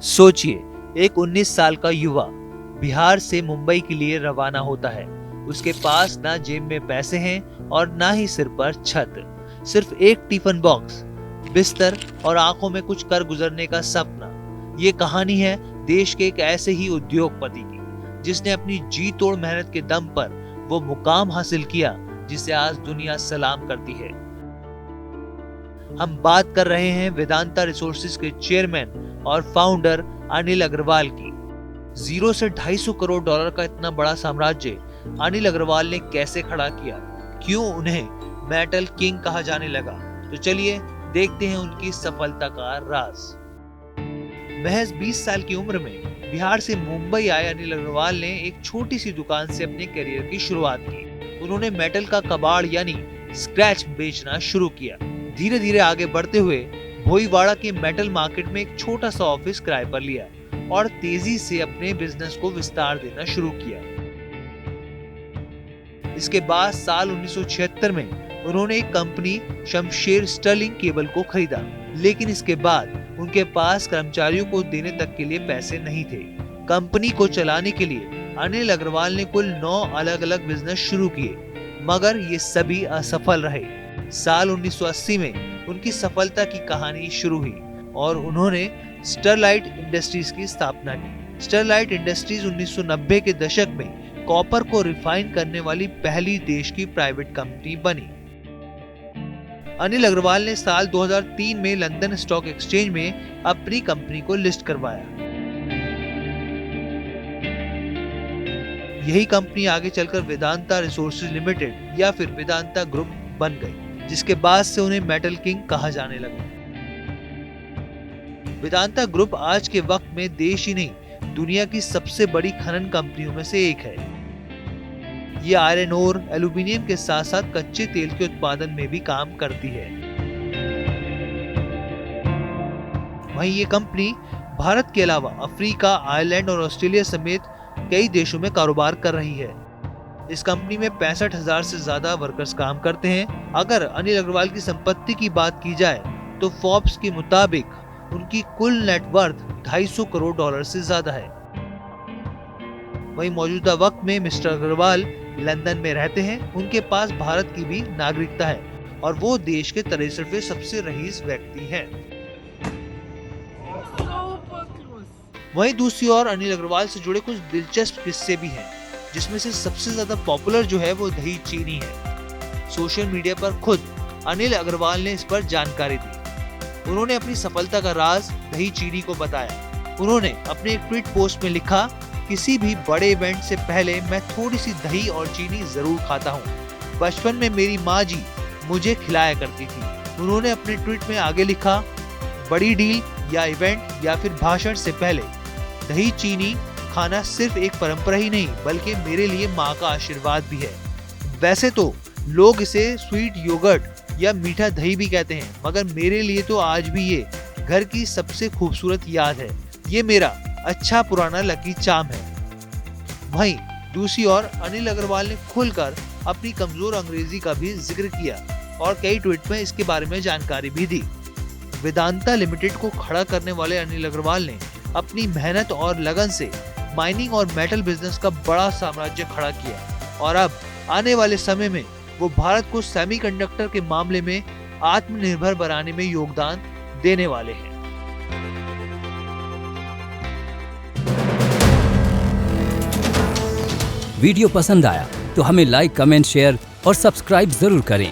सोचिए, एक 19 साल का युवा बिहार से मुंबई के लिए रवाना होता है। उसके पास ना जेब में पैसे हैं और ना ही सिर पर छत, सिर्फ एक टिफिन बॉक्स, बिस्तर और आंखों में कुछ कर गुजरने का सपना। ये कहानी है देश के एक ऐसे ही उद्योगपति की, जिसने अपनी जी तोड़ मेहनत के दम पर वो मुकाम हासिल किया जिसे आज दुनिया सलाम करती है। हम बात कर रहे हैं वेदांता रिसोर्सेज के चेयरमैन और फाउंडर अनिल अग्रवाल की। जीरो से $250 करोड़ का इतना बड़ा साम्राज्य अनिल अग्रवाल ने कैसे खड़ा किया? क्यों उन्हें मेटल किंग कहा जाने लगा? तो चलिए देखते हैं उनकी सफलता का राज। महज 20 साल की उम्र में बिहार से मुंबई आए अनिल अग्रवाल ने एक छोटी सी दुकान से अपने करियर की शुरुआत की। उन्होंने मेटल का कबाड़ यानी स्क्रैच बेचना शुरू किया। धीरे धीरे आगे बढ़ते हुए भोईवाड़ा के मेटल मार्केट में एक छोटा सा ऑफिस किराए पर लिया और तेजी से अपने बिजनेस को विस्तार देना शुरू किया। इसके बाद साल 1976 में उन्होंने एक कंपनी शमशेर स्टर्लिंग केबल को खरीदा, लेकिन इसके बाद उनके पास कर्मचारियों को देने तक के लिए पैसे नहीं थे। कंपनी को चलाने के लिए अनिल अग्रवाल ने कुल 9 अलग अलग बिजनेस शुरू किए, मगर ये सभी असफल रहे। साल 1980 में उनकी सफलता की कहानी शुरू हुई और उन्होंने स्टरलाइट इंडस्ट्रीज की स्थापना की। स्टरलाइट इंडस्ट्रीज 1990 के दशक में कॉपर को रिफाइन करने वाली पहली देश की प्राइवेट कंपनी बनी। अनिल अग्रवाल ने साल 2003 में लंदन स्टॉक एक्सचेंज में अपनी कंपनी को लिस्ट करवाया। यही कंपनी आगे चलकर वेदांता रिसोर्सेज लिमिटेड या फिर वेदांता ग्रुप बन गई, जिसके बाद से उन्हें मेटल किंग कहा जाने लगा। वेदांता ग्रुप आज के वक्त में देश ही नहीं दुनिया की सबसे बड़ी खनन कंपनियों में से एक है। ये आयरन ओर, एल्यूमिनियम के साथ साथ कच्चे तेल के उत्पादन में भी काम करती है। वहीं ये कंपनी भारत के अलावा अफ्रीका, आयरलैंड और ऑस्ट्रेलिया समेत कई देशों में कारोबार कर रही है। इस कंपनी में 65,000 से ज्यादा वर्कर्स काम करते हैं। अगर अनिल अग्रवाल की संपत्ति की बात की जाए तो फोर्ब्स के मुताबिक उनकी कुल नेटवर्थ $250 करोड़ से ज्यादा है। वहीं मौजूदा वक्त में मिस्टर अग्रवाल लंदन में रहते हैं। उनके पास भारत की भी नागरिकता है और वो देश के 63वें सबसे रईस व्यक्ति हैं। वहीं दूसरी ओर अनिल अग्रवाल से जुड़े कुछ दिलचस्प किस्से भी हैं, जिसमें से सबसे ज्यादा पॉपुलर जो है वो दही चीनी है। सोशल मीडिया पर खुद अनिल अग्रवाल ने इस पर जानकारी दी। उन्होंने अपनी सफलता का राज दही चीनी को बताया। उन्होंने अपने एक ट्वीट पोस्ट में लिखा, किसी भी बड़े इवेंट से पहले मैं थोड़ी सी दही और चीनी जरूर खाता हूँ। बचपन में मेरी माँ जी मुझे खिलाया करती थी। उन्होंने अपने ट्वीट में आगे लिखा, बड़ी डील या इवेंट या फिर भाषण से पहले दही चीनी खाना सिर्फ एक परंपरा ही नहीं बल्कि मेरे लिए माँ का आशीर्वाद भी है। वैसे तो लोग इसे स्वीट योगर्ट या मीठा दही भी कहते हैं, मगर मेरे लिए तो आज भी ये घर की सबसे खूबसूरत याद है। ये मेरा अच्छा पुराना लकी चार्म है। वहीं दूसरी ओर अनिल अग्रवाल ने खुलकर अपनी कमजोर अंग्रेजी का भी जिक्र किया और कई ट्वीट में इसके बारे में जानकारी भी दी। वेदांता लिमिटेड को खड़ा करने वाले अनिल अग्रवाल ने अपनी मेहनत और लगन से माइनिंग और मेटल बिजनेस का बड़ा साम्राज्य खड़ा किया और अब आने वाले समय में वो भारत को सेमीकंडक्टर के मामले में आत्मनिर्भर बनाने में योगदान देने वाले हैं। वीडियो पसंद आया तो हमें लाइक, कमेंट, शेयर और सब्सक्राइब जरूर करें।